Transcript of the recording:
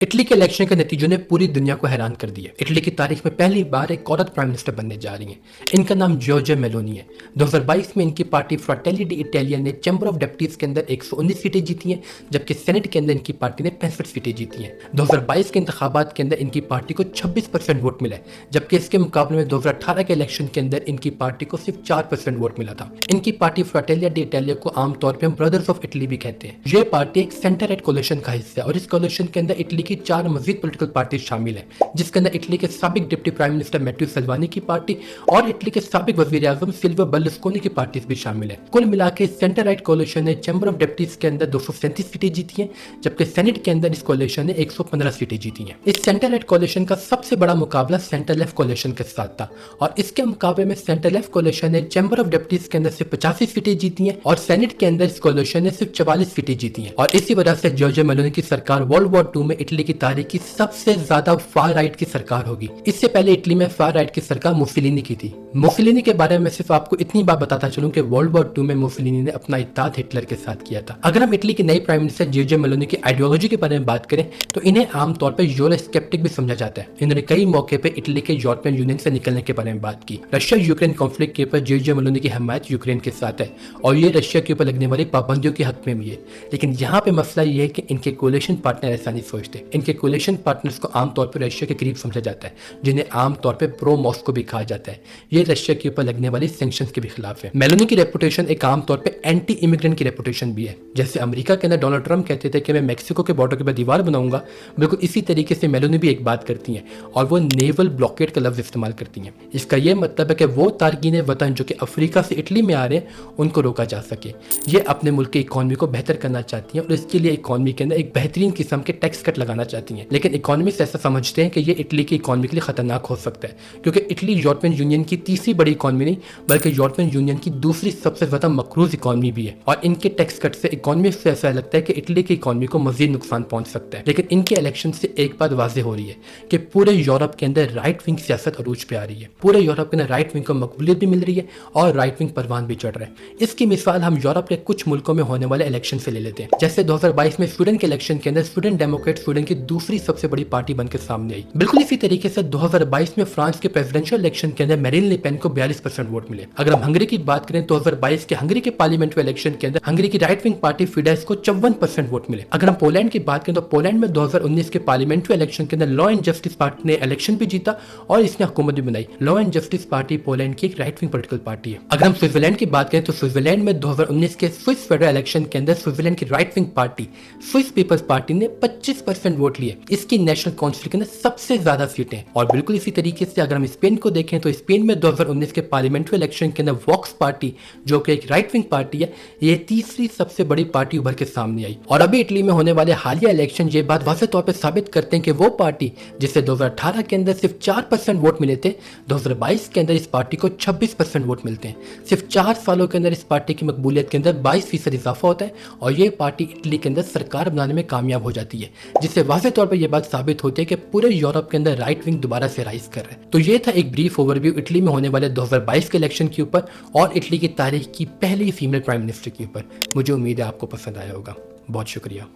Italy के election के नतीजों ने पूरी दुनिया को हैरान कर दिया। इटली की तारीख में पहली बार एक औरत प्राइम मिनिस्टर बनने जा रही है। इनका नाम जॉर्जिया मेलोनी है। 2022 में इनकी पार्टी फ्रैटेली डी इटालिया ने चैम्बर ऑफ डेप्यूटीज के अंदर 119 सीटें जीती हैं, जबकि सेनेट के अंदर इनकी पार्टी ने 65 सीटें जीती हैं। 2022 के इंतखाबात के अंदर इनकी पार्टी को 26% वोट मिला, जबकि इसके मुकाबले में 2018 के इलेक्शन के अंदर इनकी पार्टी को सिर्फ 4% वोट मिला था। इनकी पार्टी फ्रैटेलिया डी इटालिया को आमतौर पर हम ब्रदर्स ऑफ इटली भी कहते हैं। ये पार्टी एक सेंटर राइट कोलिशन का हिस्सा है और इस कोलिशन के अंदर इटली की 4 मजीद पॉलिटिकल पार्टी शामिल है, जिसके अंदर इटली के साबिक डिप्टी प्राइम मिनिस्टर मैट्यू सल्वानी की पार्टी और इटली के साबिक वजीर आजम सिल्वियो बर्लुस्कोनी की पार्टी भी शामिल है। कुल मिलाकर सेंटर राइट कोलिशन ने चैम्बर ऑफ डेप्यूटीज के अंदर 237 सीटें जीती हैं, जबकि सेनेट के अंदर इस कोलिशन ने 115 सीटें जीती हैं। इस सेंटर राइट कोलिशन का सबसे बड़ा मुकाबला सेंटर लेफ्ट कोलिशन के साथ था और इसके मुकाबले में सेंटर लेफ्ट कोलिशन ने चैम्बर ऑफ डेप्यूटीज के अंदर सिर्फ 85 सीटें जीती हैं और सेनेट के अंदर इस कोलिशन ने सिर्फ 44 सीटें जीती हैं। और इसी वजह से जॉर्जिया मेलोनी की सरकार वर्ल्ड वॉर 2 में इटली की तारीख की सबसे ज्यादा फार राइट की सरकार होगी। इससे पहले इटली में फार राइट की सरकार मुसोलिनी की थी। मुसोलिनी के बारे में सिर्फ आपको इतनी बात बताता चलूं कि वर्ल्ड वॉर 2 में मुसोलिनी ने अपना इत्तेहाद हिटलर के साथ किया था। अगर हम इटली की नई प्राइम मिनिस्टर जॉर्जिया मेलोनी की आइडियोलॉजी के बारे में बात करें तो इन्हें आमतौर पर यूरोस्केप्टिक भी समझा जाता है। इन्होंने कई मौके पर इटली के यूरोपियन यूनियन से निकलने के बारे में बात की। रशिया यूक्रेन कॉन्फ्लिक्ट के ऊपर जॉर्जिया मेलोनी की हमायत यूक्रेन के साथ है और ये रशिया के ऊपर लगने वाली पाबंदियों के हक में भी है। लेकिन यहाँ पे मसला ये है कि इनके कोलिशन पार्टनर ऐसा नहीं सोचते। इनके कोलिशन पार्टनर्स को आमतौर पर रशिया के करीब समझा जाता है, जिन्हें आमतौर पर प्रो मॉस्को भी कहा जाता है। ये रशिया के ऊपर लगने वाली सैंक्शंस के भी खिलाफ है। मेलोनी की रेपुटेशन एक आमतौर पर एंटी इमिग्रेंट की रेपुटेशन भी है। जैसे अमेरिका के अंदर डोनाल्ड ट्रंप कहते थे कि मैं मैक्सिको के बॉर्डर के ऊपर दीवार बनाऊंगा, बिल्कुल इसी तरीके से मेलोनी भी एक बात करती हैं और वो नेवल ब्लॉकेड का लफ्ज इस्तेमाल करती हैं। इसका यह मतलब है कि वो तारकीन वतन जो कि अफ्रीका से इटली में आ रहे हैं उनको रोका जा सके। ये अपने मुल्क की इकॉनमी को बेहतर करना चाहती हैं और इसके लिए इकॉनमी के अंदर एक बेहतरीन किस्म के टैक्स कट लगाना चाहती हैं। लेकिन इकॉनमिस्ट ऐसा समझते हैं कि ये इटली की इकॉनमी के लिए खतरनाक हो सकता है, क्योंकि इटली यूरोपियन यूनियन की तीसरी बड़ी इकॉनमी नहीं बल्कि यूरोपियन यूनियन की दूसरी सबसे ज्यादा मकरूज इकॉनमी भी है। और इनके टैक्स कट से इकॉनमी से ऐसा लगता है कि इटली की इकॉनमी को मजीद नुकसान पहुंच सकता है। लेकिन इनके इलेक्शन से एक बात वाज़ेह हो रही है कि पूरे यूरोप के अंदर राइट विंग सियासत अरूज पे आ रही है। पूरे यूरोप के अंदर राइट विंग को मकबूलियत भी मिल रही है और राइट विंग परवान भी चढ़ रहा है। इसकी मिसाल हम यूरोप के कुछ मुल्कों में होने वाले इलेक्शन से ले लेते हैं। जैसे 2022 में स्वीडन के इलेक्शन के अंदर स्वीडन डेमोक्रेट स्वीडन की दूसरी सबसे बड़ी पार्टी बनकर सामने आई। बिल्कुल इसी तरीके से 2022 में फ्रांस के प्रेसिडेंशियल इलेक्शन के अंदर मैरीन ले पेन को 42% वोट मिले। अगर हम हंगरी की बात करें तो 2022 के हंगरी के पार्लियामेंट्री इलेक्शन के अंदर हंगरी की राइट विंग पार्टी फिडेस को 54% वोट मिले। अगर हम पोलैंड की बात करें तो पोलैंड में 2019 के पार्लियामेंट्री इलेक्शन के अंदर लॉ एंड जस्टिस पार्टी ने इलेक्शन भी जीता और इसने हुकूमत भी बनाई। Law and justice party Poland की एक राइट विंग पॉलिटिकल पार्टी है। अगर हम स्विट्जरलैंड की बात करें तो स्विट्जरलैंड में 2019 के स्विस फेडरल इलेक्शन के अंदर स्विट्जरलैंड की right wing party Swiss People's Party ने 25% वोट लिए। इसकी नेशनल काउंसिल के अंदर सबसे ज्यादा सीटें। और बिल्कुल इसी तरीके से अगर हम स्पेन को देखें तो स्पेन में 2019 के पार्लियामेंट्री इलेक्शन के अंदर वॉक्स पार्टी जो कि एक राइट विंग पार्टी है, ये तीसरी सबसे बड़ी पार्टी उभर के सामने आई। और अभी इटली में होने वाले हालिया इलेक्शन ये बात वाज़ेह तौर पर साबित करते हैं कि वो पार्टी जिसे 2018 के अंदर सिर्फ 4% वोट मिले थे, 2022 के अंदर इस पार्टी को 26% वोट मिलते हैं। सिर्फ 4 सालों के अंदर इस पार्टी की मकबूलियत के अंदर 22% इजाफा होता है और ये पार्टी इटली के अंदर सरकार बनाने में कामयाब हो जाती है, जिससे वाज़ेह तौर पर यह बात साबित होती है कि पूरे यूरोप के अंदर राइट विंग दोबारा से राइज कर रहा है। तो ये था एक ब्रीफ ओवरव्यू इटली में होने वाले 2022 के इलेक्शन के ऊपर और इटली की तारीख की पहली फीमेल प्राइम मिनिस्टर के ऊपर। मुझे उम्मीद है आपको पसंद आया होगा। बहुत शुक्रिया।